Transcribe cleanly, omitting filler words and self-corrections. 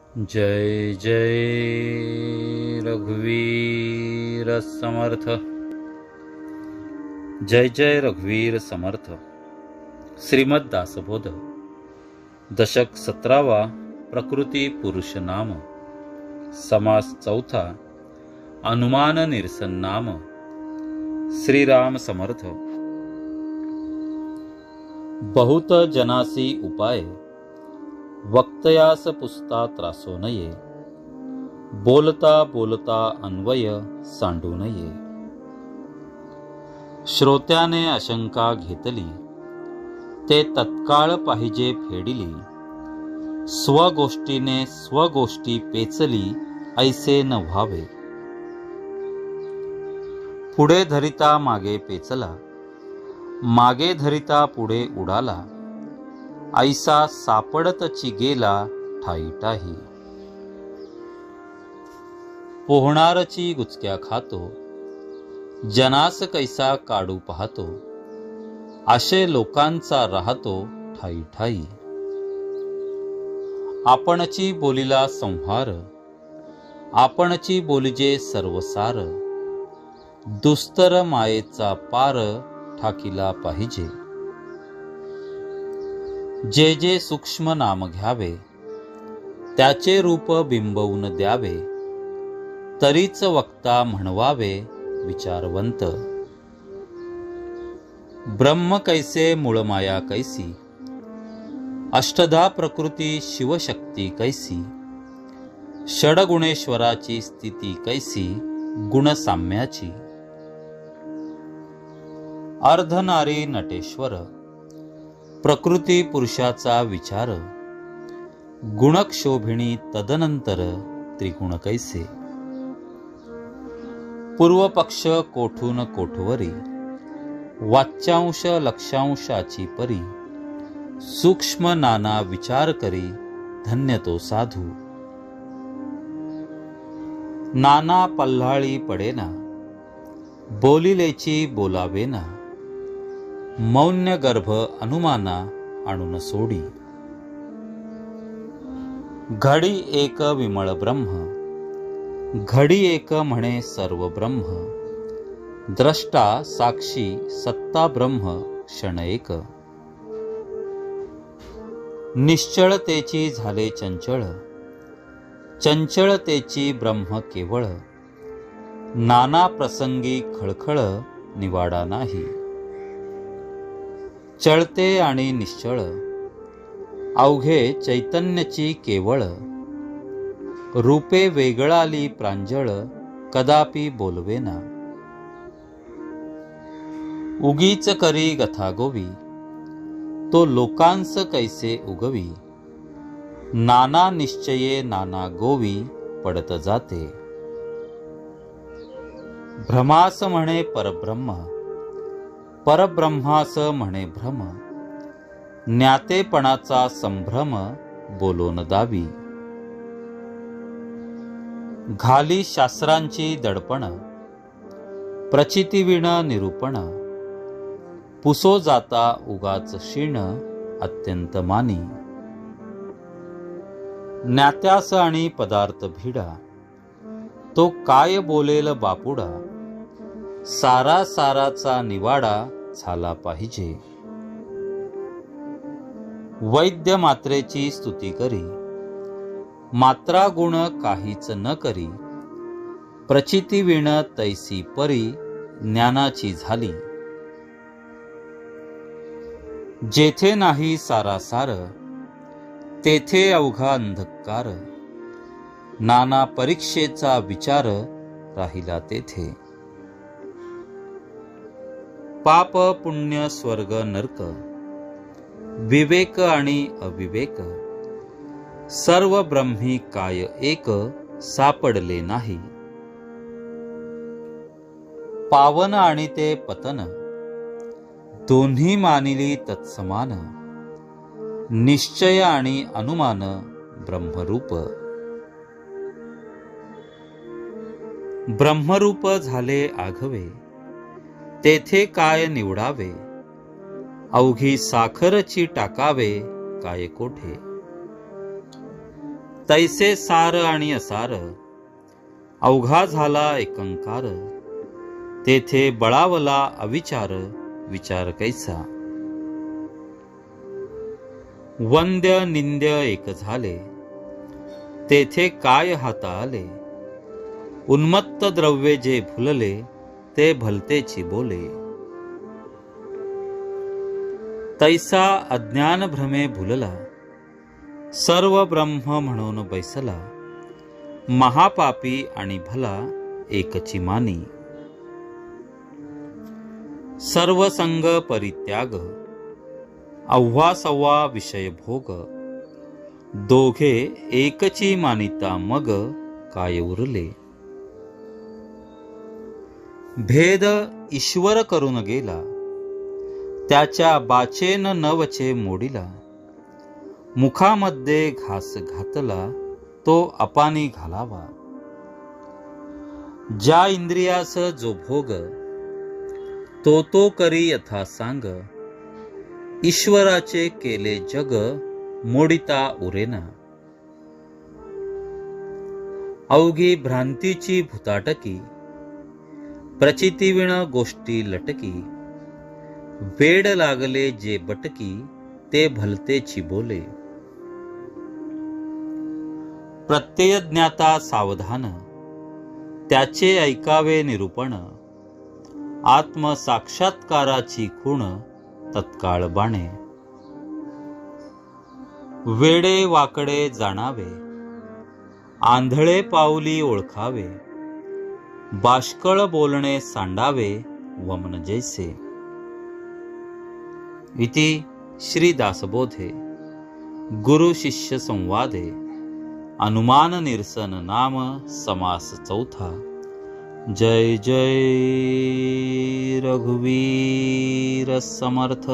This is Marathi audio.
जय जय रघुवीर समर्थ। जय जय रघुवीर समर्थ। श्रीमद दासबोध दशक 17वा प्रकृती पुरुष नाम समास चौथा अनुमान निरसन नाम श्रीराम समर्थ। बहुत जनासी उपाय वक्तयास पुसता त्रासो नये, बोलता बोलता अन्वय सांडू नये। श्रोत्याने आशंका घेतली ते तत्काळ पाहिजे फेडिली, स्वगोष्टीने स्वगोष्टी पेचली ऐसे न व्हावे। पुढे धरिता मागे पेचला, मागे धरिता पुढे उडाला, ऐसा सापडतची गेला ठाई टाही। पोहणारची गुचक्या खातो, जनास कैसा काढू पाहतो, आशे लोकांचा राहतो ठाई ठाई। आपणची बोलिला संहार, आपणची बोलिजे सर्वसार, दुस्तर मायेचा पार ठाकीला पाहिजे। जे जे सूक्ष्म नाम घ्यावे, त्याचे रूप बिंबवून द्यावे, तरीच वक्ता म्हणवावे विचारवंत। ब्रह्म कैसे मूळ माया कैसी, अष्टधा प्रकृती शिवशक्ती कैसी, षडगुणेश्वराची स्थिती कैसी गुणसाम्याची। अर्धनारी नटेश्वर, प्रकृती पुरुषाचा विचार, गुणक्षोभिणी तदनंतर त्रिगुण कैसे। पूर्वपक्ष कोठून कोठवरी, वाच्यांश लक्षांशाची परी, सूक्ष्म नाना विचार करी धन्य तो साधू। नाना पल्हाळी पडेना, बोलिलेची बोलावेना, मौन्य गर्भ अनुमाना आणून सोडी। घडी एक विमळ ब्रह्म, घडी एक म्हणे सर्व ब्रह्म, द्रष्टा साक्षी सत्ता ब्रह्म क्षण एक। निश्चळतेची झाले चंचळ, चंचळतेची ब्रह्म केवळ, नाना प्रसंगी खळखळ निवाडा नाही। चळते आणि निश्चळ, अवघे चैतन्याची केवळ, रूपे वेगळाली प्रांजळ कदापि बोलवेना। उगीच करी गथागोवी, तो लोकांस कैसे उगवी, नाना निश्चये नाना गोवी पडत जाते। भ्रमास म्हणे परब्रह्म, परब्रह्मास म्हणे भ्रम, ज्ञातेपणाचा संभ्रम बोलोन दावी। घाली शास्त्रांची दडपण, प्रचितीविण निरूपण, पुसो जाता उगाच क्षीण अत्यंत मानी। ज्ञात्यास आणि पदार्थ भिडा, तो काय बोलेल बापुडा, सारा साराचा निवाडा झाला पाहिजे। वैद्य मात्रेची स्तुती करी, मात्रा गुण काहीच न करी, प्रचितीविण तैसी परी ज्ञानाची झाली। जेथे नाही सारासार, तेथे अवघा अंधकार, नाना परीक्षेचा विचार राहिला तेथे। पाप पुण्य स्वर्ग नरक, विवेक आणि अविवेक, सर्व ब्रह्मी काय एक सापडले नाही। पावन आणि ते पतन, दोन्ही मानिली तत्समान, निश्चय आणि अनुमान ब्रह्मरूप। ब्रह्मरूप झाले आघवे, तेथे काय निवडावे, अवघी साखरची टाकावे काय कोठे। तैसे सार आणि असार, अवघा झाला एकंकार, तेथे बळावला अविचार, विचार कैसा. वंद्य निंद्य एक झाले, तेथे काय हाता आले, उन्मत्त द्रव्ये जे फुलले, ते भलतेची बोले. तैसा अज्ञान भ्रमे भुलला, सर्व ब्रह्म म्हणून बैसला, महापापी आणि भला एकची मानी. सर्व संग परित्याग, अव्हा सव्वा विषय भोग, दोघे एकची मानिता मग काय उरले. भेद ईश्वर करून गेला, त्याच्या बाचेन नवचे मोडिला, मुखामध्ये घास घातला, तो अपानी घालावा. ज्या इंद्रियास जो भोग, तो करी यथा सांग, ईश्वराचे केले जग, मोडिता उरेना. अवघी भ्रांतीची भुताटकी, प्रचितीविण गोष्टी लटकी, वेड लागले जे बटकी, ते भलतेची बोले. प्रत्यय ज्ञाता सावधान, त्याचे ऐकावे निरूपण, आत्मसाक्षात्काराची खूण तत्काळ बाणे. वेडे वाकडे जाणावे, आंधळे पाऊली ओळखावे, बाष्कळ बोलणे सांडावे, वमन जैसे. इति श्री दासबोधे गुरु शिष्य संवादे अनुमान निरसन नाम समास चौथा. जय जय रघुवीर समर्थ.